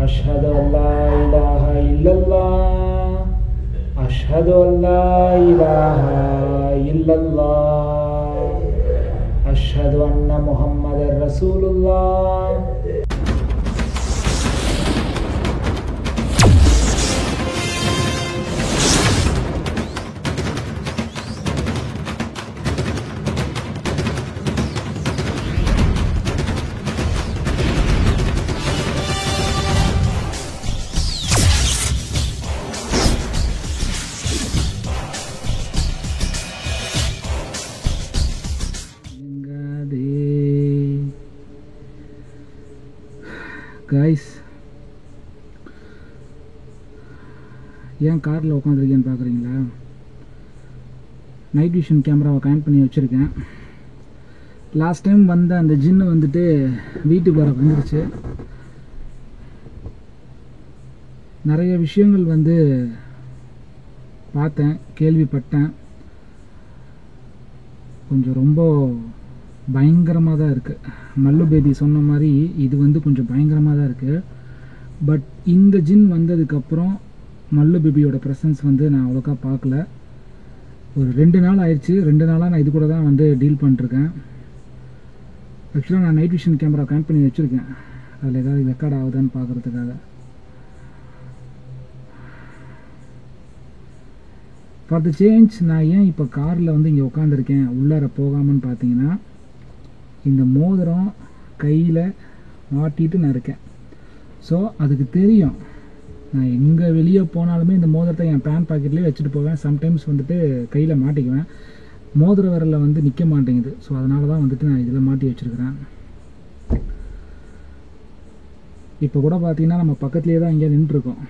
أشهد أن لا إله إلا الله أشهد أن لا إله إلا الله أشهد أن محمد رسول الله. Guys, ஏன் காரில் உட்காந்துருக்கேன்னு பார்க்குறீங்களா? நைட் விஷன் கேமராவை கனெக்ட் பண்ணி வச்சுருக்கேன். லாஸ்ட் டைம் வந்த அந்த ஜின்னு வந்துட்டு வீட்டுக்கு வர வந்துருச்சு. நிறைய விஷயங்கள் வந்து பார்த்தேன், கேள்விப்பட்டேன். கொஞ்சம் ரொம்ப பயங்கரமாக தான் இருக்குது. மல்லு பேபி சொன்ன மாதிரி இது வந்து கொஞ்சம் பயங்கரமாக தான் இருக்குது. பட் இந்த ஜின் வந்ததுக்கப்புறம் மல்லு பேபியோட ப்ரெசன்ஸ் வந்து நான் அவ்வளோக்கா பார்க்கல. ஒரு 2 நாள் ஆயிடுச்சு. 2 நாளாக நான் இது கூட தான் வந்து டீல் பண்ணிட்டுருக்கேன். ஆக்சுவலாக நான் நைட் விஷன் கேமரா கனெக்ட் பண்ணி வச்சுருக்கேன், அதில் ஏதாவது ரெக்கார்ட் ஆகுதான்னு பார்க்குறதுக்காக. ஃபார் த சேஞ்ச் நான் ஏன் இப்போ காரில் வந்து இங்கே உட்காந்துருக்கேன் உள்ளார போகாமன்னு பார்த்தீங்கன்னா, இந்த மோதிரம் கையில் மாட்டிட்டு நான் இருக்கேன். ஸோ அதுக்கு தெரியும், நான் எங்கே வெளியே போனாலுமே இந்த மோதிரத்தை என் பேண்ட் பாக்கெட்லேயே வச்சுட்டு போவேன். சம்டைம்ஸ் வந்துட்டு கையில் மாட்டிக்குவேன். மோதிர விரலில் வந்து நிற்க மாட்டேங்குது. ஸோ அதனால தான் வந்துட்டு நான் இதில் மாட்டி வச்சுருக்கிறேன். இப்போ கூட பார்த்தீங்கன்னா நம்ம பக்கத்துலேயே தான் இங்கே நின்றுருக்கோம்.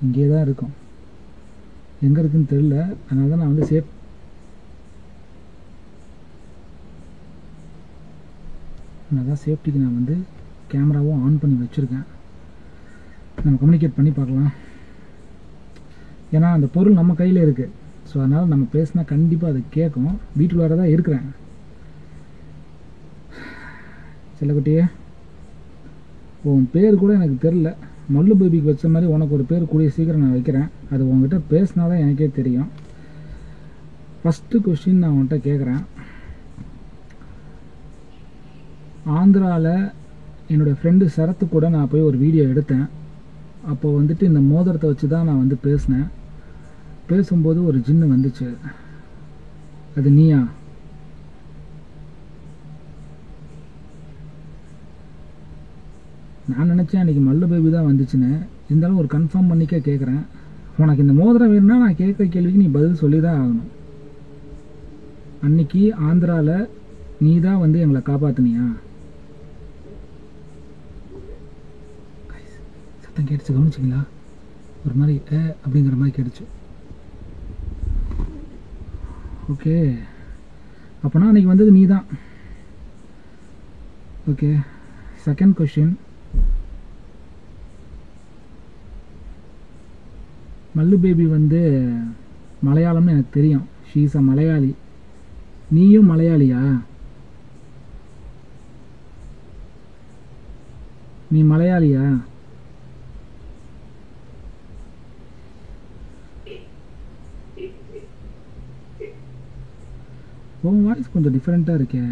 இங்கே தான் இருக்கோம். எங்கே இருக்குதுன்னு தெரியல. அதனால தான் நான் வந்து சேஃப்டிக்கு நான் வந்து கேமராவும் ஆன் பண்ணி வச்சுருக்கேன். நம்ம கம்யூனிகேட் பண்ணி பார்க்கலாம். ஏன்னா அந்த பொருள் நம்ம கையில் இருக்குது. ஸோ அதனால் நம்ம பேசினா கண்டிப்பாக அது கேட்கும். வீட்டுக்குள்ளார தான் இருக்கிறேன். செல்லக்குட்டியே, உன் பேர் கூட எனக்கு தெரில. மல்லு பேபிக்கு வச்ச மாதிரி உனக்கு ஒரு பேர் கூடிய சீக்கிரம் நான் வைக்கிறேன். அது உங்ககிட்ட பேசினா தான் எனக்கே தெரியும். ஃபஸ்ட்டு கொஸ்டின் நான் உன்கிட்ட கேட்குறேன். ஆந்திராவில் என்னோடய ஃப்ரெண்டு சரத்து கூட நான் போய் ஒரு வீடியோ எடுத்தேன். அப்போ வந்துட்டு இந்த மோதிரத்தை வச்சு தான் நான் வந்து பேசினேன். பேசும்போது ஒரு ஜின்னு வந்துச்சு. அது நீயா? நான் நினச்சேன் அன்றைக்கி மல்லு பேபி தான் வந்துச்சுன்னு. இருந்தாலும் ஒரு கன்ஃபார்ம் பண்ணிக்க கேட்குறேன். உனக்கு இந்த மோதிரம் வேணும்னா நான் கேட்குற கேள்விக்கு நீ பதில் சொல்லி தான் ஆகணும். அன்னைக்கு ஆந்திராவில் நீ தான் வந்து எங்களை காப்பாற்றினியா? சத்தம் கேட்டுச்சு, கவனிச்சிங்களா? ஒரு மாதிரி அப்படிங்கிற மாதிரி கேட்டுச்சு. ஓகே, அப்போனா அன்றைக்கி வந்தது நீ தான். Okay, second question. மல்லு பேபி வந்து மலையாளம்னு எனக்கு தெரியும். She is a Malayali. நீயும் மலையாளியா? நீ மலையாளியா? உன் வாய்ஸ் கொஞ்சம் டிஃப்ரெண்ட்டாக இருக்கே.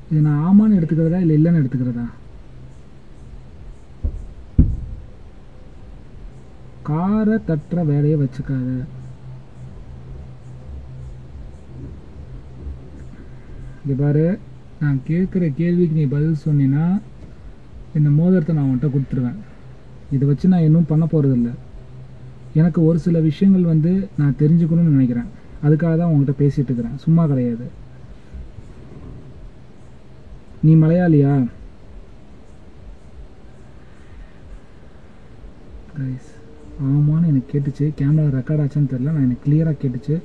இது நான் ஆமான்னு எடுத்துக்கிறதா இல்லை இல்லைன்னு எடுத்துக்கிறதா? காரை தட்டுற வேலையை வச்சுக்காத. இங்கே பாரு, நான் கேட்குற கேள்விக்கு நீ பதில் சொன்னீன்னா இந்த மோதிரத்தை நான் உன்கிட்ட கொடுத்துருவேன். இதை வச்சு நான் இன்னும் பண்ண போகிறதில்ல. எனக்கு ஒரு சில விஷயங்கள் வந்து நான் தெரிஞ்சுக்கணும்னு நினைக்கிறேன். அதுக்காக தான் உங்கள்கிட்ட பேசிகிட்டு இருக்கிறேன், சும்மா கிடையாது. நீ மலையாளியா? கைஸ், ஆமான்னு எனக்கு கேட்டுச்சு. கேமரா ரெக்கார்ட் ஆச்சான்னு தெரியல, நான் எனக்கு கிளியராக கேட்டுச்சு.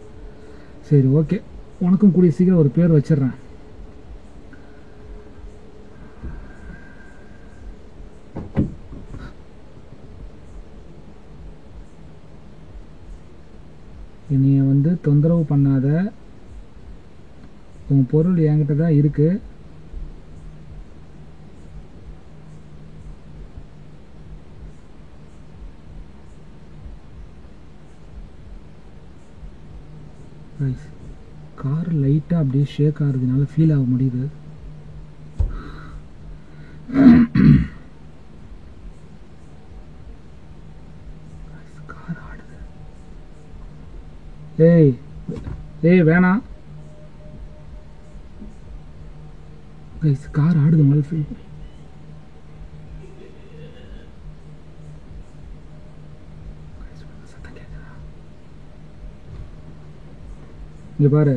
சரி, ஓகே, உனக்கும் கூடிய சீக்கிரம் ஒரு பேர் வச்சிடுறேன். என்னைய வந்து தொந்தரவு பண்ணாத. உன் பொருள் என்கிட்ட தான் இருக்குது. கைஸ் கார் லைட்டாக அப்படியே ஷேக் ஆகிறதுனால ஃபீல் ஆக முடியுது. கார் ஆடுது. ஏய் ஏய் வேணாம் கைஸ், கார் ஆடுது முதல்ல ஃபீல் பண்ணி. சத்தம் கேட்குதா? இங்கே பாரு.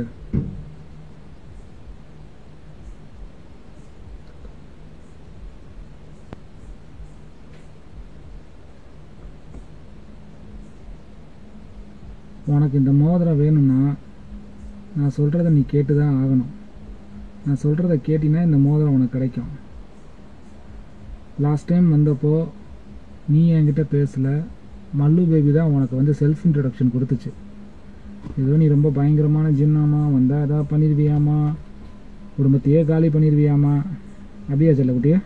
உனக்கு இந்த மோதிரம் வேணும்னா நான் சொல்கிறத நீ கேட்டு தான் ஆகணும். நான் சொல்கிறத கேட்டினா இந்த மோதிரம் உனக்கு கிடைக்கும். லாஸ்ட் டைம் வந்தப்போ நீ என்கிட்ட பேசலை, மல்லு பேபி தான் உனக்கு வந்து செல்ஃப் இன்ட்ரடக்ஷன் கொடுத்துச்சு. ஏதோ நீ ரொம்ப பயங்கரமான ஜின்னாமா, வந்தால் எதாவது பண்ணிடுவியாமா, குடும்பத்தையே காலி பண்ணிடுவியாமா. அப்படியா செல்லக்குட்டியே?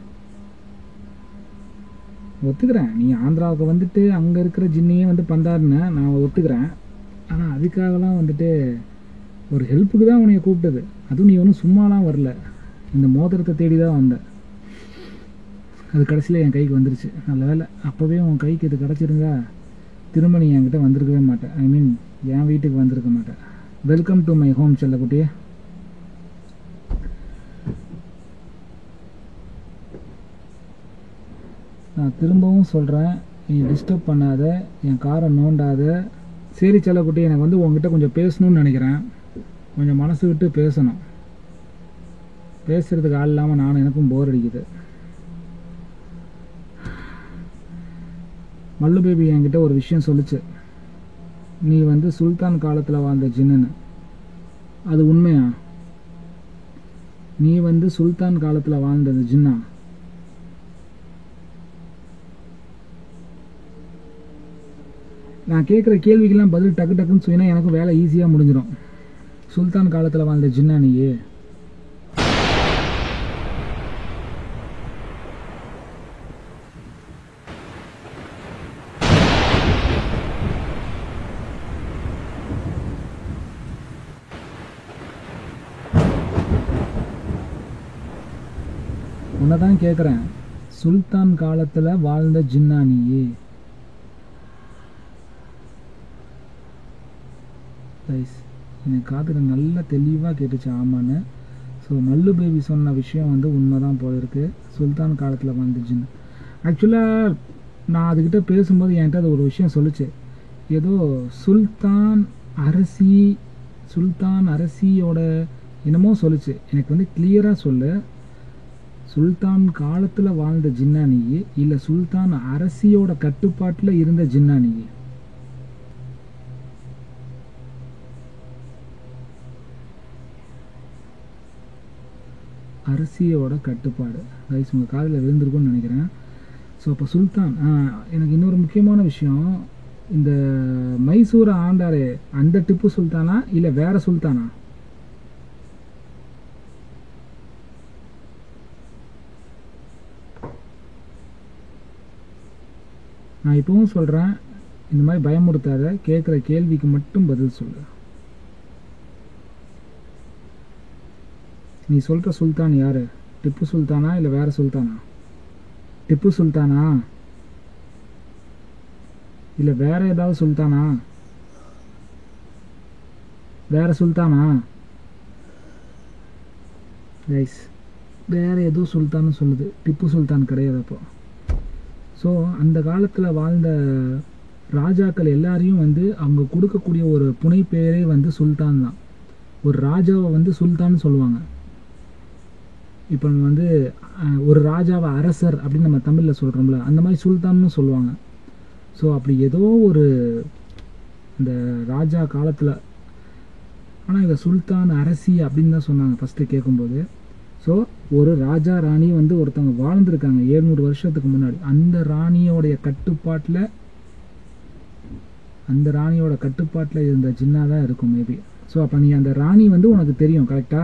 ஒத்துக்கிறேன், நீ ஆந்திராவுக்கு வந்துட்டு அங்கே இருக்கிற ஜின்னையே வந்து பந்தாருன்னு நான் ஒத்துக்கிறேன். ஆனால் அதுக்காகலாம் வந்துட்டு ஒரு ஹெல்ப்புக்கு தான் உன்னைய கூப்பிட்டது. அதுவும் நீ ஒன்றும் சும்மாலாம் வரல, இந்த மோதிரத்தை தேடி தான் வந்த. அது கடைசியில் என் கைக்கு வந்துருச்சு. நல்ல வேலை, அப்போவே உன் கைக்கு இது கிடச்சிருந்தா திரும்ப நீ என்கிட்ட வந்திருக்கவே மாட்டேன். ஐ மீன் என் வீட்டுக்கு வந்திருக்க மாட்டேன். வெல்கம் டு மை ஹோம் செல்லக்குட்டியே. நான் திரும்பவும் சொல்கிறேன், நீ டிஸ்டர்ப் பண்ணாத, என் காரை நோண்டாத. சரி செல்லக்குட்டி, எனக்கு வந்து உங்ககிட்ட கொஞ்சம் பேசணும்னு நினைக்கிறேன். கொஞ்சம் மனசு விட்டு பேசணும். பேசுகிறதுக்கு ஆள் இல்லாமல் நானும் எனக்கும் போர் அடிக்குது. மல்லு பேபி என்கிட்ட ஒரு விஷயம் சொல்லிச்சு, நீ வந்து சுல்தான் காலத்தில் வாழ்ந்த ஜின்னுன்னு. அது உண்மையா? நீ வந்து சுல்தான் காலத்தில் வாழ்ந்தது ஜின்னா? நான் கேட்குற கேள்விக்கெல்லாம் பதில் டக்கு டக்குன்னு சொன்னா எனக்கு வேலை ஈஸியாக முடிஞ்சிடும். சுல்தான் காலத்தில் வாழ்ந்த ஜின்னா நீயே? உன்னதான் கேட்குறேன், சுல்தான் காலத்தில் வாழ்ந்த ஜின்னா நீயே? ரைஸ், எனக்கு காதுல நல்லா தெளிவாக கேட்டுச்சு ஆமான்னு. ஸோ மல்லு பேபி சொன்ன விஷயம் வந்து உண்மை தான் போல இருக்குது. சுல்தான் காலத்தில் வந்துச்சுன்னு. ஆக்சுவலாக நான் அதுக்கிட்ட பேசும்போது என்கிட்ட அது ஒரு விஷயம் சொல்லிச்சு. ஏதோ சுல்தான் அரசியோட என்னமோ சொல்லிச்சு. எனக்கு வந்து கிளியராக சொல்லு, சுல்தான் காலத்தில் வாழ்ந்த ஜின்னா நீயே இல்லை சுல்தான் அரசியோட கட்டுப்பாட்டில் இருந்த ஜின்னா நீயே? அரசியோட கட்டுப்பாடு. கைஸ், உங்கள் காதில் விழுந்திருக்கும்னு நினைக்கிறேன். ஸோ அப்போ சுல்தான், எனக்கு இன்னொரு முக்கியமான விஷயம், இந்த மைசூரை ஆண்டாரே அந்த டிப்பு சுல்தானா இல்லை வேற சுல்தானா? நான் இப்பவும் சொல்கிறேன், இந்த மாதிரி பயமுறுத்தாத, கேட்குற கேள்விக்கு மட்டும் பதில் சொல்லு. நீ சொல்கிற சுல்தான் யார்? டிப்பு சுல்தானா இல்லை வேற சுல்தானா? டிப்பு சுல்தானா இல்லை வேற ஏதாவது சுல்தானா? வேற சுல்தானா? ரைஸ், வேற ஏதோ சுல்தான்னு சொல்லுது, டிப்பு சுல்தான் கிடையாது. அப்போ ஸோ அந்த காலத்தில் வாழ்ந்த ராஜாக்கள் எல்லாரையும் வந்து அவங்க கொடுக்கக்கூடிய ஒரு புனை பெயரே வந்து சுல்தான் தான். ஒரு ராஜாவை வந்து சுல்தான்னு சொல்லுவாங்க. இப்போ நம்ம வந்து ஒரு ராஜாவை அரசர் அப்படின்னு நம்ம தமிழில் சொல்கிறோம்ல, அந்த மாதிரி சுல்தான்னு சொல்லுவாங்க. ஸோ அப்படி ஏதோ ஒரு இந்த ராஜா காலத்தில், ஆனால் இதை சுல்தான் அரசி அப்படின்னு தான் சொன்னாங்க ஃபஸ்ட்டு கேட்கும்போது. ஸோ ஒரு ராஜா ராணி வந்து ஒருத்தவங்க வாழ்ந்துருக்காங்க 700 வருஷத்துக்கு முன்னாடி. அந்த ராணியோட கட்டுப்பாட்டில் இருந்த ஜின்னா தான் இருக்கும் மேபி. ஸோ அப்போ நீ அந்த ராணி வந்து உனக்கு தெரியும், கரெக்டா?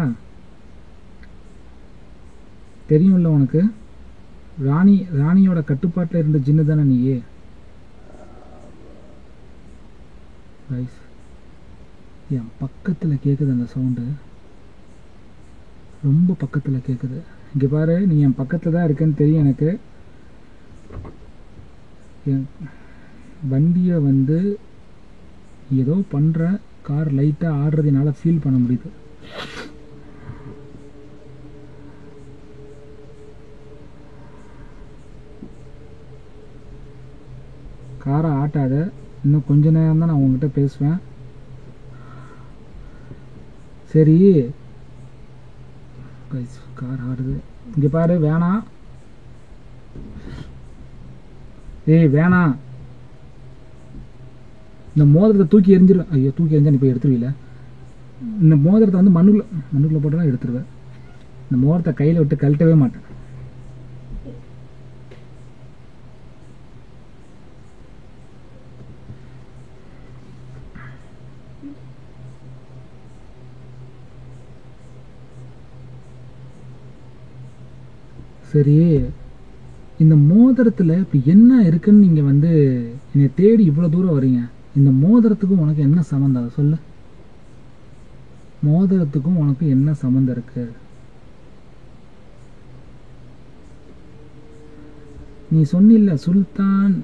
தெரியும்ல உனக்கு? ராணியோட கட்டுப்பாட்டில் இருந்த ஜின்னு தானே நீயே? ரைஸ், என் பக்கத்தில் கேட்குது அந்த சவுண்டு, ரொம்ப பக்கத்தில் கேட்குது. இங்கே பாரு, நீ என் பக்கத்தில் தான் இருக்கேன்னு தெரியும் எனக்கு. என் வண்டியை வந்து ஏதோ பண்ணுற, கார் லைட்டாக ஆடுறதுனால ஃபீல் பண்ண முடியுது. காரை ஆட்டாத, இன்னும் கொஞ்ச நேரம் தான் நான் உங்ககிட்ட பேசுவேன். சரி, கார் ஆடுது. இங்கே பாரு, வேணாம். ஏய் வேணாம், இந்த மோதிரத்தை தூக்கி எரிஞ்சிருவேன். ஐயோ, தூக்கி எரிஞ்சா நீ போய் எடுத்துருவீல. இந்த மோதிரத்தை வந்து மண்ணுக்குள்ளே போட்டு தான் எடுத்துருவேன். இந்த மோதிரத்தை கையில் விட்டு கழட்டவே மாட்டேன். சரி, இந்த மோதிரத்தில் இப்படி என்ன இருக்குன்னு நீங்கள் வந்து என்னை தேடி இவ்வளோ தூரம் வரீங்க. இந்த மோதிரத்துக்கும் உனக்கு என்ன சம்மந்தம் சொல்லு? மோதிரத்துக்கும் உனக்கு என்ன சம்மந்தம் இருக்கு? நீ சொன்னில்ல சுல்தான்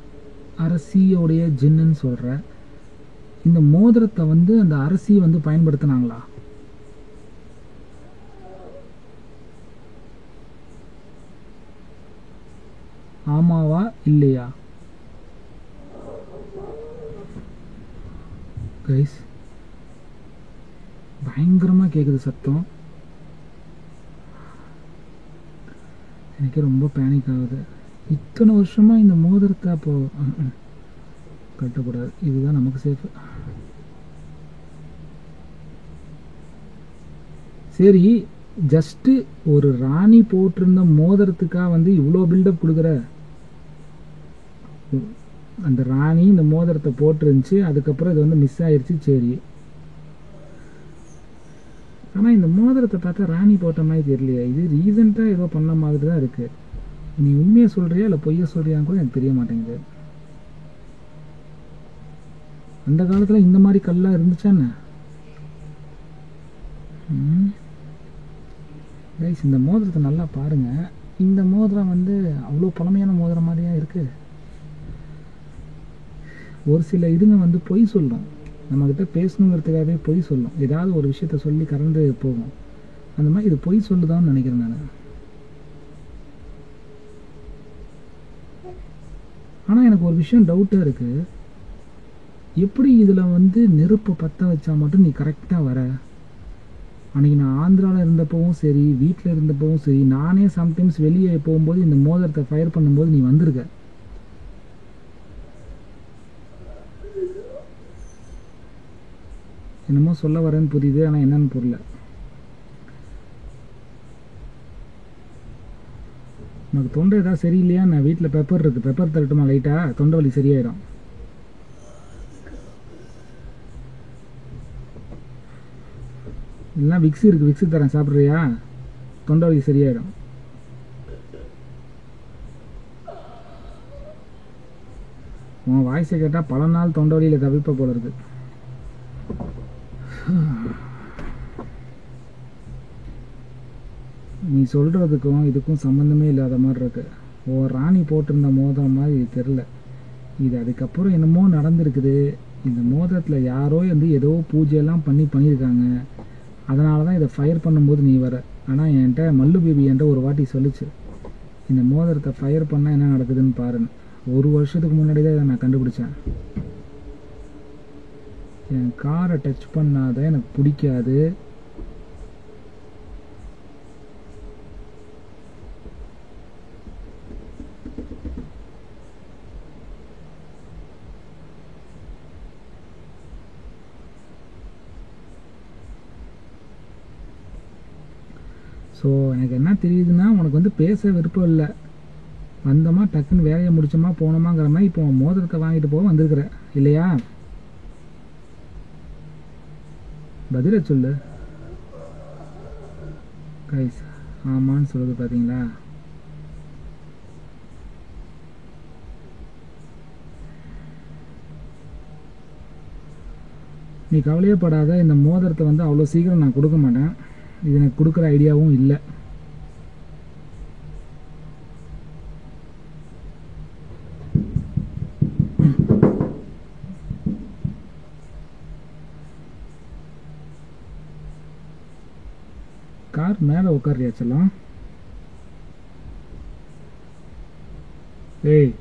அரசியோடைய ஜின்னுன்னு சொல்கிற. இந்த மோதிரத்தை வந்து அந்த அரசி வந்து பயன்படுத்தினாங்களா? ஆமாவா இல்லையா? கைஸ், பயங்கரமாக கேட்குது சத்தம். எனக்கு ரொம்ப பேனிக் ஆகுது. இத்தனை வருஷமாக இந்த மோதிரத்தை அப்போ கட்டக்கூடாது, இதுதான் நமக்கு சேஃபு. சரி, ஜஸ்ட்டு ஒரு ராணி போட்டிருந்த மோதிரத்துக்காக வந்து இவ்வளோ பில்டப் கொடுக்குற? அந்த ராணி இந்த மோதிரத்தை போட்டிருந்துச்சு, அதுக்கப்புறம் இது வந்து மிஸ் ஆயிடுச்சு. சரி, ஆனால் இந்த மோதிரத்தை பார்த்தா ராணி போட்ட மாதிரி தெரியலையா? இது ரீசெண்டாக ஏதோ பண்ண மாதிரி தான் இருக்குது. நீ உண்மையை சொல்கிறியா இல்லை பொய்யை சொல்கிறியான்னு கூட எனக்கு தெரிய மாட்டேங்குது. அந்த காலத்தில் இந்த மாதிரி கல்லாம் இருந்துச்சான்னு. கைஸ், இந்த மோதிரத்தை நல்லா பாருங்கள். இந்த மோதிரம் வந்து அவ்வளோ பழமையான மோதிரம் மாதிரியா இருக்குது. ஒரு சில இதுங்க வந்து பொய் சொல்லும், நம்மக்கிட்ட பேசணுங்கிறதுக்காகவே பொய் சொல்லும். ஏதாவது ஒரு விஷயத்த சொல்லி கறந்து போகும். அந்த மாதிரி இது பொய் சொல்லுதான்னு நினைக்கிறேன் நான். ஆனால் எனக்கு ஒரு விஷயம் டவுட்டாக இருக்குது. எப்படி இதில் வந்து நெருப்பு பற்ற வச்சா மட்டும் நீ கரெக்டாக வர? அன்றைக்கி நான் ஆந்திராவில் இருந்தப்பவும் சரி, வீட்டில் இருந்தப்பவும் சரி, நானே சம்டைம்ஸ் வெளியே போகும்போது இந்த மோதிரத்தை ஃபயர் பண்ணும்போது நீ வந்திருக்க. என்னமோ சொல்ல வரேன்னு புரியுது, ஆனால் என்னன்னு புரியல. உனக்கு தொண்டை ஏதாவது சரியில்லையா? நான் வீட்டில் பெப்பர் இருக்குது, பெப்பர் தரட்டுமா? லைட்டாக தொண்டை வலி சரியாயிடும். இல்லைனா விக்ஸ் இருக்குது, விக்ஸு தரேன், சாப்பிட்றியா? தொண்டை வலி சரியாயிடும். உன் வாய்ஸை கேட்டால் பல நாள் தொண்டை வலியில் தவிப்ப போல இருக்குது. நீ சொல்கிறதுக்கும் இதுக்கும் சம்மந்தமே இல்லாத மாதிரி இருக்கு. ஓ, ராணி போட்டிருந்த மோதிரம் மாதிரி இது தெரில. இது அதுக்கப்புறம் என்னமோ நடந்திருக்குது. இந்த மோதிரத்தில் யாரோ வந்து ஏதோ பூஜையெல்லாம் பண்ணியிருக்காங்க. அதனால தான் இதை ஃபயர் பண்ணும்போது நீ வர. ஆனால் என்கிட்ட மல்லு பேபி என்கிட்ட ஒரு வாட்டி சொல்லிச்சு, இந்த மோதிரத்தை ஃபயர் பண்ணால் என்ன நடக்குதுன்னு பாருன்னு. 1 வருஷத்துக்கு முன்னாடி தான் இதை நான் கண்டுபிடிச்சேன். என் காரை டச் பண்ணாத எனக்கு பிடிக்காது. ஸோ எனக்கு என்ன தெரியுதுன்னா, உனக்கு வந்து பேச விருப்பம் இல்லை. வந்தோமா டக்குன்னு வேலையை முடிச்சோமா போனோமாங்கிற மாதிரி இப்போ மோதிரத்தை வாங்கிட்டு போக வந்திருக்கிற இல்லையா? பதில சொல்லு கைஸ். ஆமான்னு சொல்லுது பார்த்தீங்களா? நீ கவலையே படாத, இந்த மோதிரத்தை வந்து அவ்வளோ சீக்கிரம் நான் கொடுக்க மாட்டேன். இது எனக்கு கொடுக்குற ஐடியாவும் இல்லை. கார் மேலே உட்காரியாச்சலாம். ஏய்,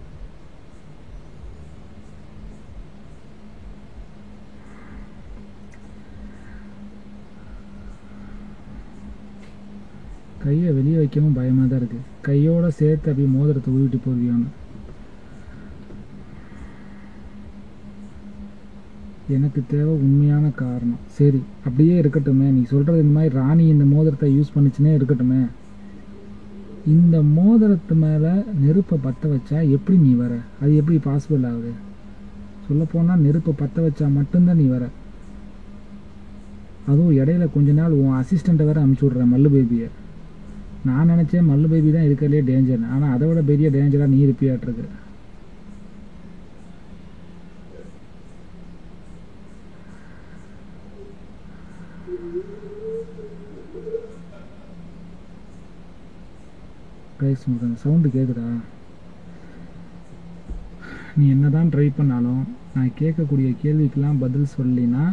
கையை வெளியே வைக்கவும் பயமாக தான் இருக்குது. கையோடு சேர்த்து அப்படியே மோதிரத்தை ஊதிட்டு போவியான்னு. எனக்கு தேவை உண்மையான காரணம். சரி, அப்படியே இருக்கட்டுமே. நீ சொல்கிறது இந்த மாதிரி ராணி இந்த மோதிரத்தை யூஸ் பண்ணிச்சுன்னே இருக்கட்டுமே. இந்த மோதிரத்து மேலே நெருப்பை பற்ற வச்சா எப்படி நீ வர? அது எப்படி பாசிபிள் ஆகுது? சொல்லப்போனால் நெருப்பை பற்ற வச்சா மட்டும்தான் நீ வர. அதுவும் இடையில கொஞ்ச நாள் உன் அசிஸ்டண்ட்டை வேறு அனுப்பிச்சி விட்றேன், மல்லு பேபியை. நான் நினச்சேன் மல்லு பேபி தான் இருக்கிறதுலே டேஞ்சர். ஆனால் அதை விட பெரிய டேஞ்சராக நீ இருப்பியாட்டிருக்கு. கைஸ், உங்களுக்கு அந்த சவுண்டு கேட்குதா? நீ என்ன தான் ட்ரை பண்ணாலும் நான் கேட்கக்கூடிய கேள்விக்கெல்லாம் பதில் சொல்லினா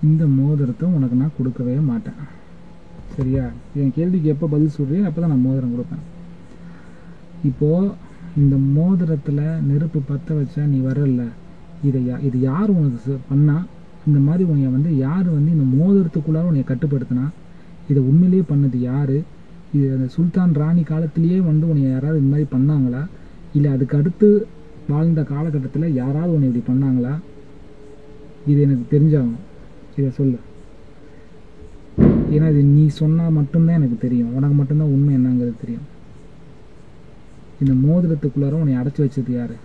இந்த மோதிரத்தை உனக்கு நான் கொடுக்கவே மாட்டேன். சரியா? என் கேள்விக்கு எப்போ பதில் சொல்றியோ அப்போ தான் நான் மோதிரம் கொடுப்பேன். இப்போது இந்த மோதிரத்தில் நெருப்பு பற்ற வச்சா நீ வரல. இது யார் உனக்கு பண்ணால்? இந்த மாதிரி உன்னை வந்து யார் வந்து இந்த மோதிரத்துக்குள்ளார உன்னை கட்டுப்படுத்தினா? இதை உண்மையிலேயே பண்ணது யார்? இது அந்த சுல்தான் ராணி காலத்திலேயே வந்து உன்னை யாராவது இந்த மாதிரி பண்ணாங்களா? இல்லை அதுக்கு அடுத்து வாழ்ந்த காலகட்டத்தில் யாராவது உன்னை இப்படி பண்ணாங்களா? இது எனக்கு தெரிஞ்சாகும். இதை சொல்லு. ஏன்னா இது நீ சொன்னால் மட்டும்தான் எனக்கு தெரியும். உனக்கு மட்டும்தான் உண்மை என்னங்கிறது தெரியும். இந்த மோதிரத்துக்குள்ளார உன்னை அடைச்சி வச்சது யார்?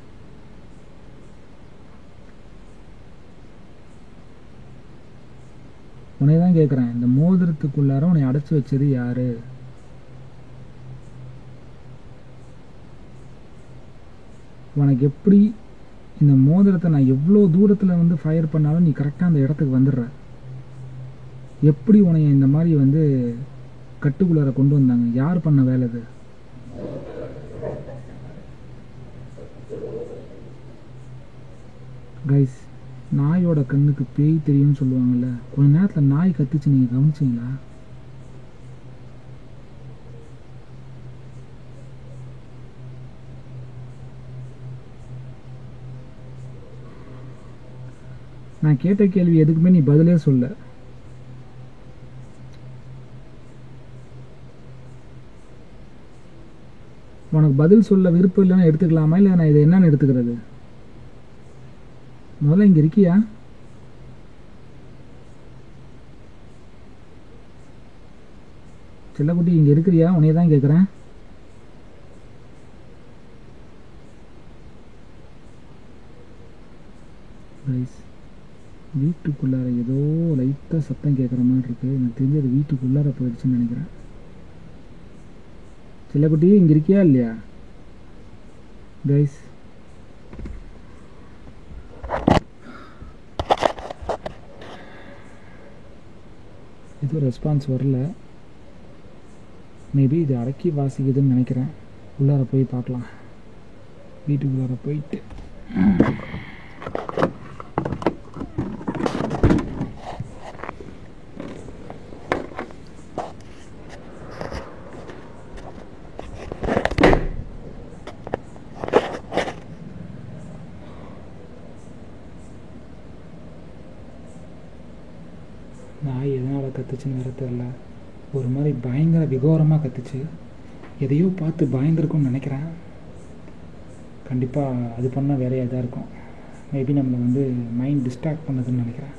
உன்னை தான் கேட்குறேன். இந்த மோதிரத்துக்குள்ளார உன்னை அடைச்சி வச்சது யார்? உனக்கு எப்படி இந்த மோதிரத்தை நான் எவ்வளோ தூரத்தில் வந்து ஃபயர் பண்ணாலும் நீ கரெக்டாக அந்த இடத்துக்கு வந்துடுற? எப்படி உன்னை இந்த மாதிரி வந்து கட்டுக்குள்ளார கொண்டு வந்தாங்க? யார் பண்ண வேலை இது? கைஸ், நாயோட கண்ணுக்கு பேய் தெரியும்னு சொல்லுவாங்கள்ல. கொஞ்ச நேரத்தில் நாய் கத்துச்சு, நீங்கள் கவனிச்சிங்களா? நான் கேட்ட கேள்வி எதுக்குமே நீ பதிலே சொல்ல. உனக்கு பதில் சொல்ல விருப்பம் இல்லைன்னு எடுத்துக்கலாமா, இல்லை நான் இதை என்னன்னு எடுத்துக்கிறது? முதல்ல இங்கே இருக்கியா? செல்லக்குட்டி, இங்கே இருக்கிறியா? உன்னைய தான் கேட்குறேன். வீட்டுக்குள்ளார ஏதோ லைட்டாக சத்தம் கேட்குற மாதிரி இருக்குது. எனக்கு தெரிஞ்சு அது வீட்டுக்குள்ளார போயிடுச்சுன்னு நினைக்கிறேன். செல்லக்குட்டி, இங்கே இருக்கியா இல்லையா? கைஸ், எதுவும் ரெஸ்பான்ஸ் வரல. மேபி இது அடக்கி வாசிக்குதுன்னு நினைக்கிறேன். உள்ளார போய் பார்க்கலாம். வீட்டுக்குள்ளார போயிட்டு நாய் எதனால் கத்துச்சுன்னு வேறு தெரில. ஒரு மாதிரி பயங்கர விகோரமாக கத்துச்சு. எதையோ பார்த்து பயந்துருக்கும்னு நினைக்கிறேன். கண்டிப்பாக அது பண்ணால் வேறையாக இதாக இருக்கும். மேபி நம்மளை வந்து மைண்ட் டிஸ்ட்ராக்ட் பண்ணுதுன்னு நினைக்கிறேன்.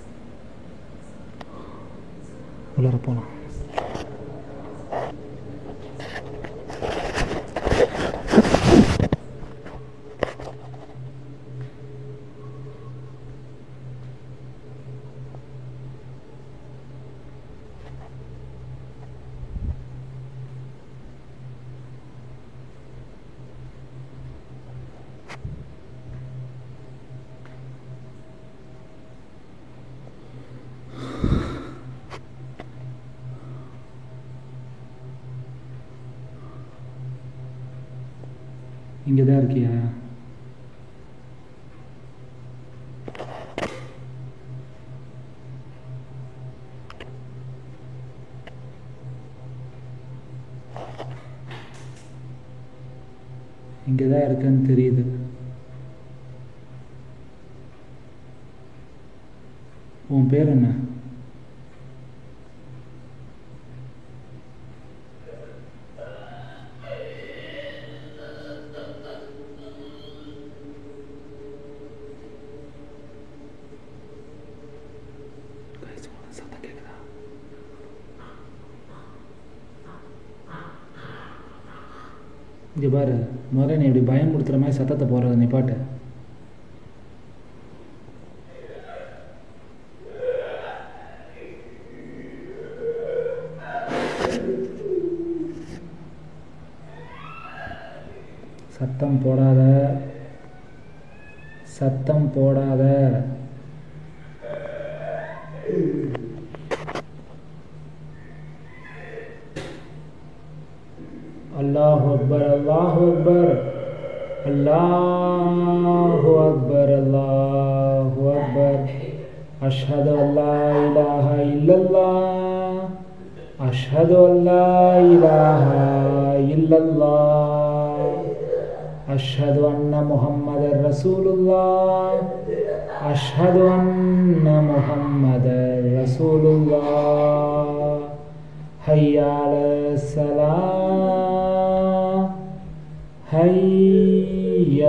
உள்ளார போகலாம். இங்கே தான் இருக்கியா? இங்கே தான் இருக்கேன்னு தெரியுது. உன் பேர் என்ன? இங்கே பாரு, முதல்ல நீ இப்படி பயமுறுத்துகிற மாதிரி சத்தத்தை போடுறத நிப்பாட்டு. சத்தம் போடாத, சத்தம் போடாத. அல்லாஹு அக்பர், அல்லாஹு அக்பர், அல்லாஹு அக்பர், அல்லாஹு அக்பர். அஷ்ஹது அல்லா இலாஹ இல்லல்லாஹ், அஷ்ஹது அல்லா இலாஹ இல்லல்லாஹ், அஷ்ஹது அன்ன முஹம்மதர் ரசூலுல்லாஹ், அஷ்ஹது அன்ன முஹம்மதர் ரசூலுல்லாஹ். ஹய்ய அலஸ் ஸலாஹ், ஹய்ய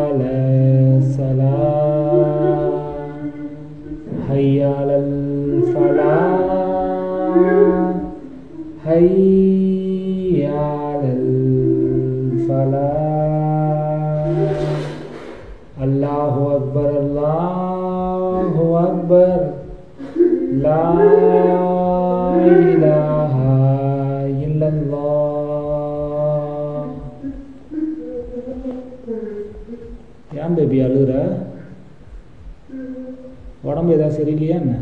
அலஸ் ஸலாஹ், ஹய்ய அலல் ஃபலாஹ், ஹய்ய அலல் ஃபலாஹ். அல்லாஹு அக்பர், அல்லாஹு அக்பர், லா இலாஹ இல்லல்லாஹ். ஏன் பேபி அழுகுற? உடம்பு ஏதாவது சரியில்லையா என்ன?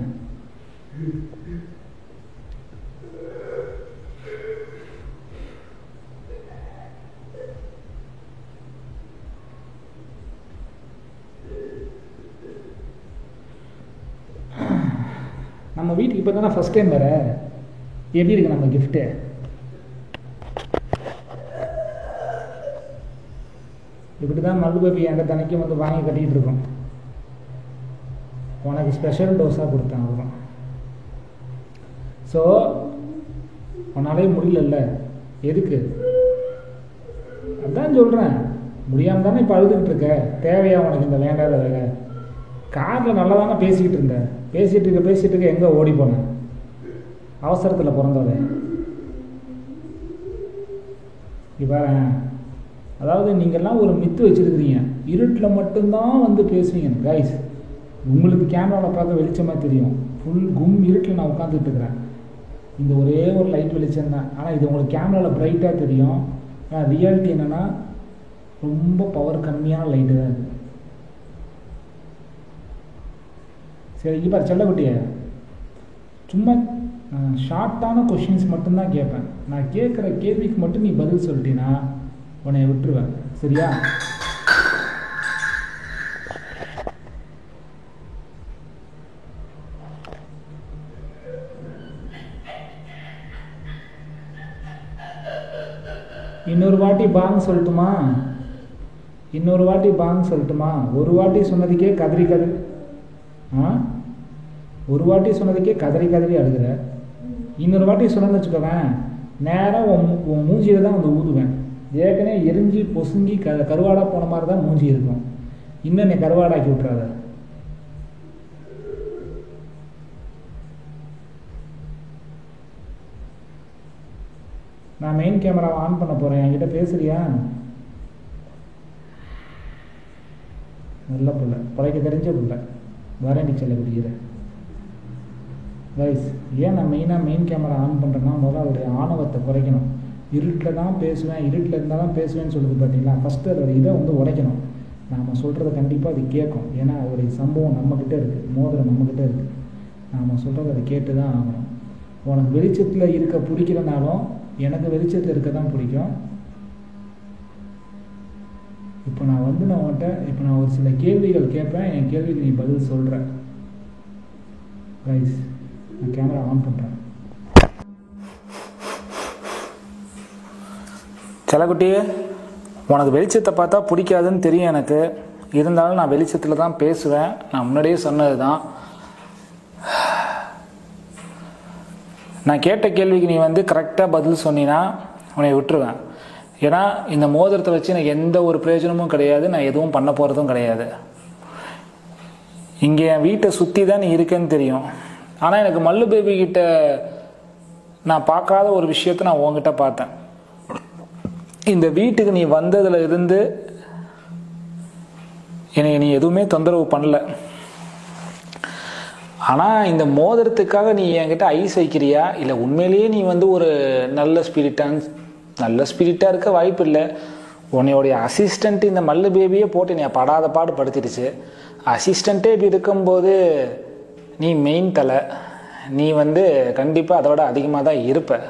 நம்ம வீட்டுக்கு இப்போ தானே ஃபஸ்ட் டைம் வர. எப்படி இருக்கு நம்ம கிஃப்ட்டு? இப்படி தான் மல்லு பேபி என்கிட்ட தனிக்கும் வந்து வாங்கி கட்டிகிட்டு இருக்கோம். உனக்கு ஸ்பெஷல் டோஸாக கொடுத்தேன் அவ்வளோ. ஸோ உன்னாலே முடியலல்ல, எதுக்கு? அதான் சொல்கிறேன், முடியாமல் தானே இப்போ அழுதுகிட்டு இருக்க. தேவையா உனக்கு இந்த வேண்டாத வேலை? காரில் நல்லா தானே பேசிக்கிட்டு இருந்தேன். பேசிகிட்டு இருக்க எங்கே ஓடி போனேன்? அவசரத்தில் பிறந்தவன். இப்போ அதாவது நீங்கள்லாம் ஒரு மித்து வச்சுருக்கிறீங்க, இருட்டில் மட்டும்தான் வந்து பேசுவீங்க. கைஸ், உங்களுக்கு கேமராவில் பார்க்க வெளிச்சமாக தெரியும். ஃபுல் கும் இருட்டில் நான் உட்காந்துட்டு இருக்கிறேன். இந்த ஒரே ஒரு லைட் வெளிச்சம் தான். ஆனால் இது உங்களுக்கு கேமராவில் பிரைட்டாக தெரியும். ஆனால் ரியாலிட்டி என்னென்னா ரொம்ப பவர் கம்மியான லைட்டு தான் இது. சரி, இப்போ செல்லக்குட்டிய சும்மா ஷார்ட்டான கொஷின்ஸ் மட்டும்தான் கேட்பேன். நான் கேட்குற கேள்விக்கு மட்டும் நீ பதில் சொல்லிட்டீன்னா உன்னை விட்டுருவேன், சரியா? இன்னொரு வாட்டி பாங் சொல்லட்டுமா? இன்னொரு வாட்டி பாங் சொல்லட்டுமா? ஒரு வாட்டி சொன்னதுக்கே கதறி கதறி ஒரு வாட்டி சொன்னதுக்கே கதறி கதறி அழுகிற. இன்னொரு வாட்டி சொன்னேன்னு வச்சுக்கோவேன், நேராக உன் மூஞ்சியில் தான் வந்து ஊதுவேன். ஏற்கனவே எரிஞ்சு பொசுங்கி கருவாடாக போன மாதிரி தான் மூஞ்சி இருக்கும். இன்னும் என்னை கருவாடாக்கி விட்றாத. நான் மெயின் கேமராவை ஆன் பண்ண போகிறேன், என்கிட்ட பேசுறியா? நல்ல பிள்ளை, பழைக்க தெரிஞ்ச பிள்ளை, வாரண்டி செல்ல குடிக்கிற. கைஸ், ஏன் நான் மெயின் கேமரா ஆன் பண்ணுறேன்னா, முதல்ல அதோடைய ஆணவத்தை குறைக்கணும். இருட்டில் தான் பேசுவேன், இருட்டில் இருந்தால் தான் பேசுவேன்னு சொல்லுது பார்த்தீங்களா? ஃபஸ்ட்டு அதோட இதை வந்து உடைக்கணும். நாம் சொல்கிறத கண்டிப்பாக அது கேட்கும். ஏன்னா அதோடைய சம்பவம் நம்மக்கிட்ட இருக்குது, மோதிரம் நம்மக்கிட்ட இருக்குது. நாம் சொல்கிறத அதை கேட்டு தான் ஆகணும். உனக்கு வெளிச்சத்தில் இருக்க பிடிக்கிறனாலும் எனக்கு வெளிச்சத்தில் இருக்க தான் பிடிக்கும். இப்போ நான் உன்கிட்ட இப்போ நான் ஒரு சில கேள்விகள் கேட்பேன், என் கேள்விக்கு நீ பதில் சொல்கிற. கைஸ், நான் கேமரா ஆன் பண்ணுறேன். செல்லக்குட்டி, உனக்கு வெளிச்சத்தை பார்த்தா பிடிக்காதுன்னு தெரியும் எனக்கு. இருந்தாலும் நான் வெளிச்சத்தில் தான் பேசுவேன். நான் முன்னாடியே சொன்னது தான். நான் கேட்ட கேள்விக்கு நீ கரெக்டாக பதில் சொன்னீன்னா உன்னை விட்டுருவேன். ஏன்னா இந்த மோதிரத்தை வச்சு எனக்கு எந்த ஒரு பிரயோஜனமும் கிடையாது. நான் எதுவும் பண்ண போகிறதும் கிடையாது. இங்கே என் வீட்டை சுற்றி தான் நீ இருக்கேன்னு தெரியும். ஆனால் எனக்கு மல்லு பேபி கிட்ட நான் பார்க்காத ஒரு விஷயத்தை நான் உங்ககிட்ட பார்த்தேன். இந்த வீட்டுக்கு நீ வந்ததுல இருந்து என்னை நீ எதுவுமே தொந்தரவு பண்ணல. ஆனால் இந்த மோதிரத்துக்காக நீ என்கிட்ட ஐஸ் வைக்கிறியா, இல்லை உண்மையிலேயே நீ ஒரு நல்ல ஸ்பிரிட்டாக இருக்க வாய்ப்பு இல்லை. உன்னையோடைய அசிஸ்டண்ட் இந்த மல்லு பேபியே போட்டு நீ படாத பாடு படுத்திடுச்சு. அசிஸ்டண்ட்டே இப்படி இருக்கும்போது நீ மெயின் தலை. நீ கண்டிப்பாக அதோட அதிகமாக தான் இருப்ப.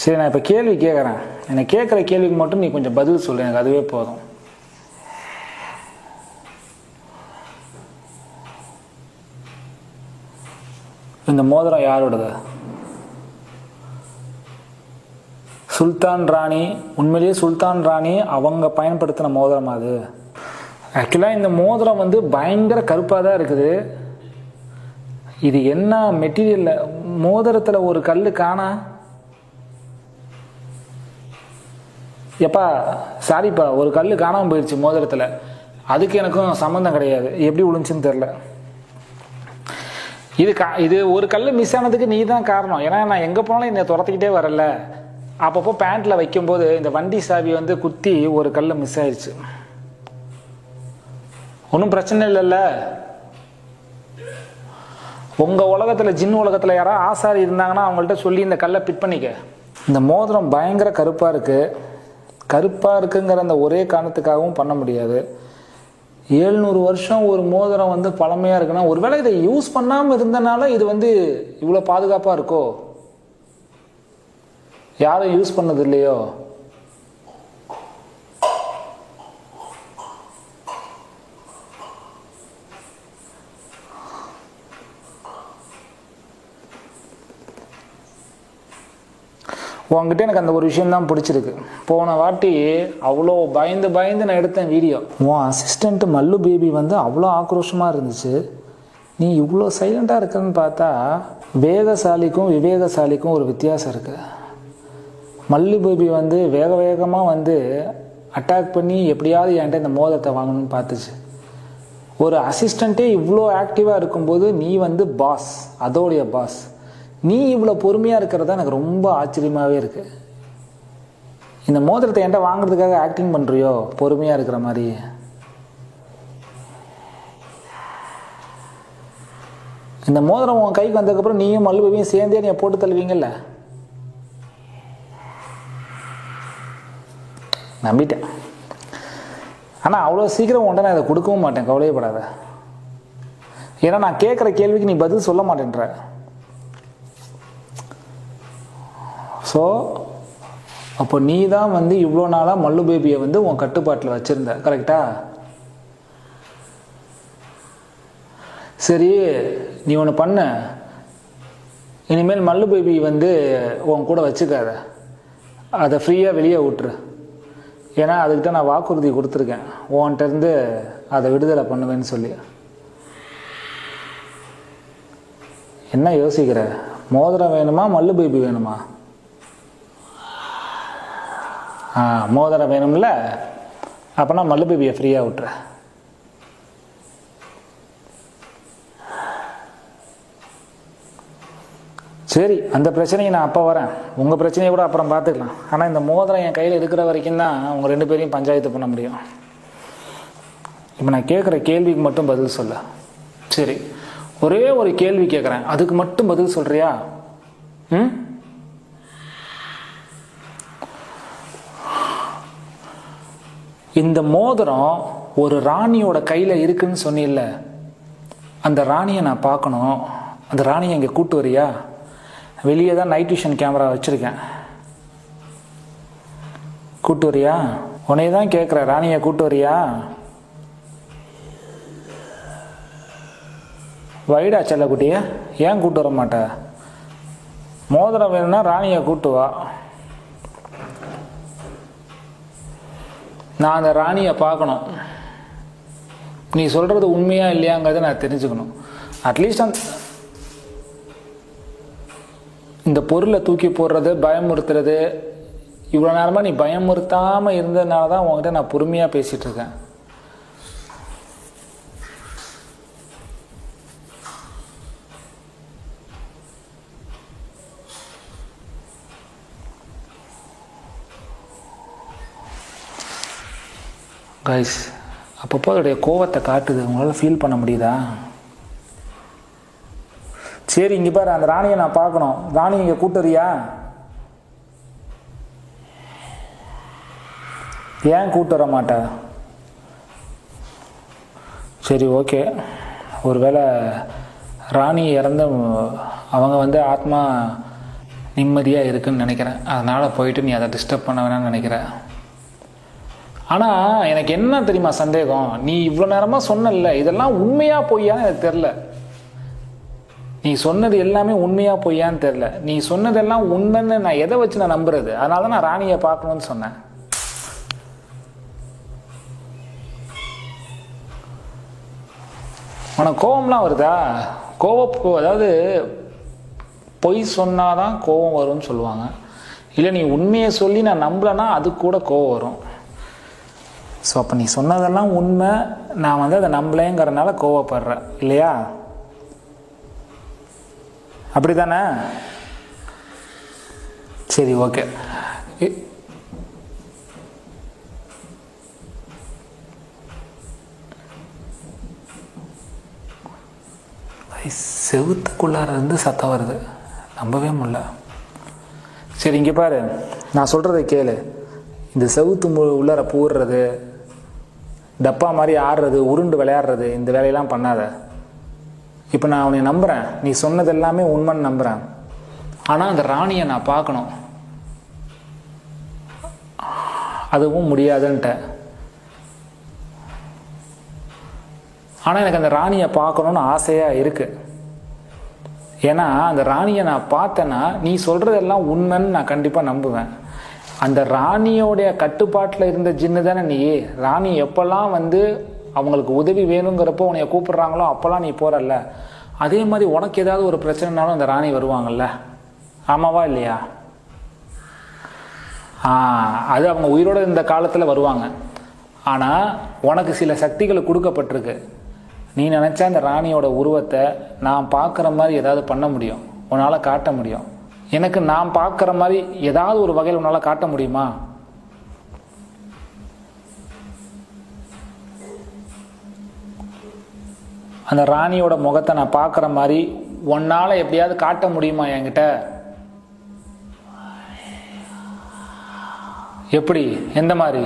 சரி, நான் இப்போ கேள்வி கேட்குறேன். எனக்கு கேட்குற கேள்விக்கு மட்டும் நீ கொஞ்சம் பதில் சொல்லு, எனக்கு அதுவே போதும். இந்த மோதிரம் யாரோடது? சுல்தான் ராணி, உண்மையிலேயே சுல்தான் ராணி அவங்க பயன்படுத்தின மோதிரம் அது. ஆக்சுவலாக இந்த மோதிரம் பயங்கர கருப்பாக தான் இருக்குது. இது என்ன மெட்டீரியல்? மோதிரத்தில் ஒரு கல் காணா. எப்பா சாரிப்பா, ஒரு கல் காணாமல் போயிடுச்சு மோதிரத்தில். அதுக்கு எனக்கும் சம்மந்தம் கிடையாது. எப்படி விழுந்துச்சுன்னு தெரில. இது ஒரு கல் மிஸ் ஆனதுக்கு நீ தான் காரணம். ஏன்னா நான் எங்கே போனாலும் என்னை துரத்திக்கிட்டே வரல. அப்பப்போ பேண்ட்டில் வைக்கும்போது இந்த வண்டி சாவி குத்தி ஒரு கல் மிஸ் ஆயிடுச்சு. ஒன்றும் பிரச்சனை இல்லைல்ல. உங்கள் உலகத்தில், ஜின் உலகத்தில் யாராவது ஆசாரி இருந்தாங்கன்னா அவங்கள்ட்ட சொல்லி இந்த கல்லை பிட் பண்ணிக்க. இந்த மோதிரம் பயங்கர கருப்பாக இருக்குது. கருப்பாக இருக்குங்கிற அந்த ஒரே காரணத்துக்காகவும் பண்ண முடியாது. 700 வருஷம் ஒரு மோதிரம் பழமையாக இருக்குன்னா, ஒருவேளை இதை யூஸ் பண்ணாமல் இருந்தனால இது இவ்வளோ பாதுகாப்பாக இருக்கோ? யாரும் யூஸ் பண்ணது இல்லையோ? உங்ககிட்ட எனக்கு அந்த ஒரு விஷயம்தான் பிடிச்சிருக்கு. போன வாட்டி அவ்வளோ பயந்து நான் எடுத்தேன் வீடியோ. உன் அசிஸ்டண்ட் மல்லு பேபி அவ்வளோ ஆக்ரோஷமாக இருந்துச்சு. நீ இவ்வளோ சைலண்டாக இருக்குன்னு பார்த்தா வேகசாலிக்கும் விவேகசாலிக்கும் ஒரு வித்தியாசம் இருக்குது. மல்லு பேபி வேகமாக அட்டாக் பண்ணி எப்படியாவது என்கிட்ட இந்த மோதிரத்தை வாங்கணும்னு பார்த்துச்சு. ஒரு அசிஸ்டண்ட்டே இவ்வளோ ஆக்டிவாக இருக்கும்போது நீ பாஸ், அதோடைய பாஸ். நீ இவ்வளோ பொறுமையாக இருக்கிறதா எனக்கு ரொம்ப ஆச்சரியமாகவே இருக்குது. இந்த மோதிரத்தை என்கிட்ட வாங்குறதுக்காக ஆக்டிங் பண்ணுறியோ பொறுமையாக இருக்கிற மாதிரி? இந்த மோதிரம் உன் கைக்கு வந்ததுக்கப்புறம் நீயும் மல்லு பேபியும் சேர்ந்தே நீ போட்டு தள்ளுவீங்கல்ல? நம்பிட்டேன். ஆனால் அவ்வளோ சீக்கிரம் உன்ட்ட நான் இதை கொடுக்கவும் மாட்டேன், கவலையப்படாத. ஏன்னா நான் கேட்குற கேள்விக்கு நீ பதில் சொல்ல மாட்டேன்ற. ஸோ அப்போ நீ தான் இவ்வளோ நாளாக மல்லு பேபியை உன் கட்டுப்பாட்டில் வச்சுருந்த, கரெக்டா? சரி, நீ ஒன்று பண்ண. இனிமேல் மல்லு பேபி உன் கூட வச்சுக்காத. அதை ஃப்ரீயாக வெளியே விட்டுரு. ஏன்னா அதுக்கிட்ட நான் வாக்குறுதி கொடுத்துருக்கேன், உன்கிட்டருந்து அதை விடுதலை பண்ணுவேன்னு சொல்லி. என்ன யோசிக்கிற? மோதிரம் வேணுமா மல்லு பேபி வேணுமா? மோதிரம் வேணும்ல, அப்போனா மல்லு பேபியை ஃப்ரீயாக விட்டுற. சரி, அந்த பிரச்சனையை நான் அப்போ வரேன். உங்கள் பிரச்சனையை கூட அப்புறம் பார்த்துக்கலாம். ஆனால் இந்த மோதிரம் என் கையில் இருக்கிற வரைக்கும் தான் உங்கள் 2 பேரையும் பஞ்சாயத்து பண்ண முடியும். இப்போ நான் கேட்குற கேள்விக்கு மட்டும் பதில் சொல்ல. சரி, ஒரே ஒரு கேள்வி கேட்குறேன், அதுக்கு மட்டும் பதில் சொல்கிறியா? இந்த மோதிரம் ஒரு ராணியோட கையில் இருக்குன்னு சொன்னில்ல, அந்த ராணியை நான் பார்க்கணும். அந்த ராணியை இங்கே கூட்டு வரியா? வெளியே தான் நைட் விஷன் கேமரா வச்சுருக்கேன். கூட்டு வரியா? உன்னைய தான் கேட்குற, ராணியை கூட்டு வரியா? வைடா செல்லக்குட்டிய, ஏன் கூட்டு வர மாட்ட? மோதிரம் வேணும்னா ராணியை கூட்டு வா. நான் அந்த ராணியை பார்க்கணும். நீ சொல்கிறது உண்மையா இல்லையாங்கிறத நான் தெரிஞ்சுக்கணும். அட்லீஸ்ட் இந்த பொருளை தூக்கி போடுறது, பயமுறுத்துறது, இவ்வளோ நேரமாக நீ பயமுறுத்தாமல் இருந்ததுனால தான் உங்ககிட்ட நான் பொறுமையாக பேசிகிட்டு இருக்கேன். கைஸ், அப்பப்போ அதோடைய கோவத்தை காட்டுது. உங்களால் ஃபீல் பண்ண முடியுதா? சரி, இங்கே பாரு, அந்த ராணியை நான் பார்க்கணும். ராணி இங்கே கூட்டுறியா? ஏன் கூட்டு வர மாட்டா? சரி, ஓகே. ஒருவேளை ராணி இறந்து அவங்க ஆத்மா நிம்மதியாக இருக்குன்னு நினைக்கிறேன். அதனால் போயிட்டு நீ அதை டிஸ்டர்ப் பண்ண வேணாம்னு நினைக்கிறேன். ஆனால் எனக்கு என்ன தெரியுமா சந்தேகம், நீ இவ்வளோ நேரமாக சொன்னல, இதெல்லாம் உண்மையாக பொய்யான்னு எனக்கு தெரில. நீ சொன்னது எல்லாமே உண்மையாக பொய்யான்னு தெரில. நீ சொன்னதெல்லாம் உண்மைன்னு நான் எதை வச்சு நான் நம்புறது? அதனால தான் நான் ராணியை பார்க்கணும்னு சொன்னேன். உனக்கு கோவம்லாம் வருதா? அதாவது பொய் சொன்னாதான் கோவம் வரும்னு சொல்லுவாங்க. இல்லை, நீ உண்மையை சொல்லி நான் நம்பலைன்னா அது கூட கோவம் வரும். ஸோ அப்போ நீ சொன்னதெல்லாம் உண்மை, நான் அதை நம்பலேங்கிறதுனால கோவப்படுறேன் இல்லையா? அப்படி தானே? சரி, ஓகே. செவுத்துக்குள்ளார இருந்து சத்தம் வருது, நம்பவே முடியல. சரி, இங்கே பாரு, நான் சொல்கிறத கேளு. இந்த செவுத்து உள்ளார பூடுறது, டப்பா மாதிரி ஆடுறது, உருண்டு விளையாடுறது, இந்த வேலையெல்லாம் பண்ணாத. இப்போ நான் அவனை நம்புகிறேன், நீ சொன்னது எல்லாமே உண்மைன்னு நம்புகிறேன். ஆனால் அந்த ராணியை நான் பார்க்கணும், அதுவும் முடியாதுன்ட்ட. ஆனால் எனக்கு அந்த ராணியை பார்க்கணுன்னு ஆசையாக இருக்குது. ஏன்னா அந்த ராணியை நான் பார்த்தேன்னா நீ சொல்கிறதெல்லாம் உண்மைன்னு நான் கண்டிப்பாக நம்புவேன். அந்த ராணியோடைய கட்டுப்பாட்டில் இருந்த ஜின்னு தானே நீ. ராணி எப்போல்லாம் அவங்களுக்கு உதவி வேணுங்கிறப்போ உன்னைய கூப்பிடுறாங்களோ அப்போல்லாம் நீ போகிறல்ல. அதே மாதிரி உனக்கு ஏதாவது ஒரு பிரச்சனைனாலும் அந்த ராணி வருவாங்கல்ல, ஆமாவா இல்லையா? அது அவங்க உயிரோடு இந்த காலத்தில் வருவாங்க. ஆனால் உனக்கு சில சக்திகள் கொடுக்கப்பட்டிருக்கு. நீ நினச்சா இந்த ராணியோட உருவத்தை நான் பார்க்குற மாதிரி ஏதாவது பண்ண முடியும், உன்னால் காட்ட முடியும். எனக்கு நான் பார்க்குற மாதிரி ஏதாவது ஒரு வகையில் உன்னால் காட்ட முடியுமா? அந்த ராணியோட முகத்தை நான் பார்க்குற மாதிரி உன்னால் எப்படியாவது காட்ட முடியுமா என்கிட்ட? எப்படி, எந்த மாதிரி?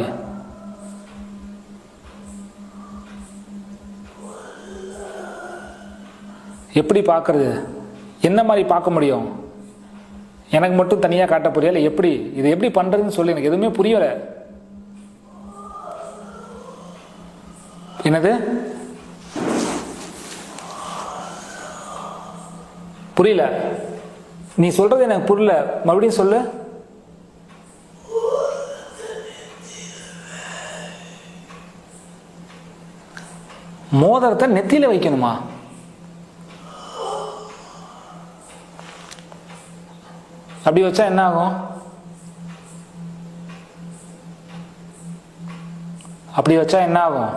எப்படி பார்க்கறது? என்ன மாதிரி பார்க்க முடியும்? எனக்கு மட்டும் தனியாக காட்ட புரியல. எப்படி இது எப்படி பண்றதுன்னு சொல்லி எனக்கு எதுவுமே புரியல. என்னது புரியல? நீ சொல்றது எனக்கு புரியல, மறுபடியும் சொல்லு. மோதிரத்தை நெத்தியில வைக்கணுமா? அப்படி வச்சா என்ன ஆகும்? அப்படி வச்சா என்ன ஆகும்?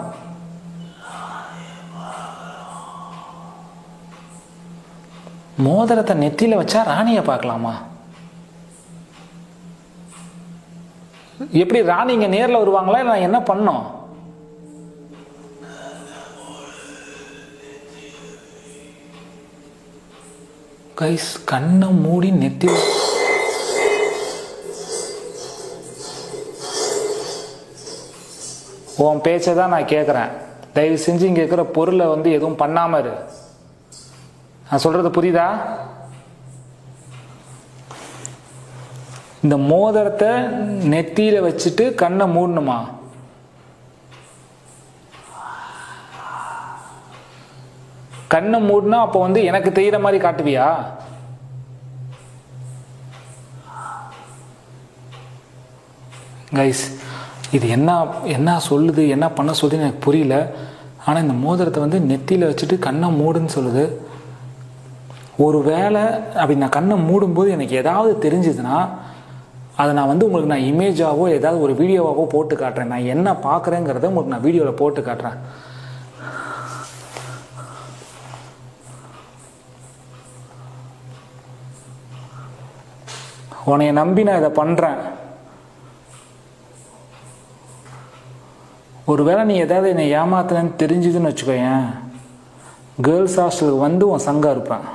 மோதிரத்தை நெத்தியில வச்சா ராணியை பார்க்கலாமா? எப்படி ராணி இங்க நேர்ல வருவாங்களா? நான் என்ன பண்ணோம்? கைஸ், கண்ணை மூடி நெத்தி உன் பேச்சை தான் நான் கேட்குறேன். தயவு செஞ்சு இங்கே இருக்கிற பொருளை எதுவும் பண்ணாம இரு. நான் சொல்றது புரியுதா? இந்த மோதிரத்தை நெத்தியில் வச்சுட்டு கண்ணை மூடணுமா? கண்ணை மூடினா அப்போ வந்து எனக்கு தெரிகிற மாதிரி காட்டுவியா? கைஸ், இது என்ன சொல்லுது, என்ன பண்ண சொல்லுதுன்னு எனக்கு புரியல. ஆனால் இந்த மோதிரத்தை வந்து நெத்தியில் வச்சுட்டு கண்ணை மூடுன்னு சொல்லுது. ஒரு வேளை அப்படி நான் கண்ணை மூடும்போது எனக்கு ஏதாவது தெரிஞ்சுதுன்னா அதை நான் வந்து உங்களுக்கு நான் இமேஜாவோ ஏதாவது ஒரு வீடியோவாவோ போட்டு காட்டுறேன். நான் என்ன பார்க்குறேங்கிறத உங்களுக்கு நான் வீடியோவில் போட்டு காட்டுறேன். உன்னைய நம்பி நான் இதை பண்ணுறேன். ஒருவேளை நீ ஏதாவது என்னை ஏமாத்துறேன்னு தெரிஞ்சுதுன்னு வச்சுக்கோயேன், கேர்ள்ஸ் ஹாஸ்டலுக்கு வந்து உன் சங்கம் இருப்பேன்.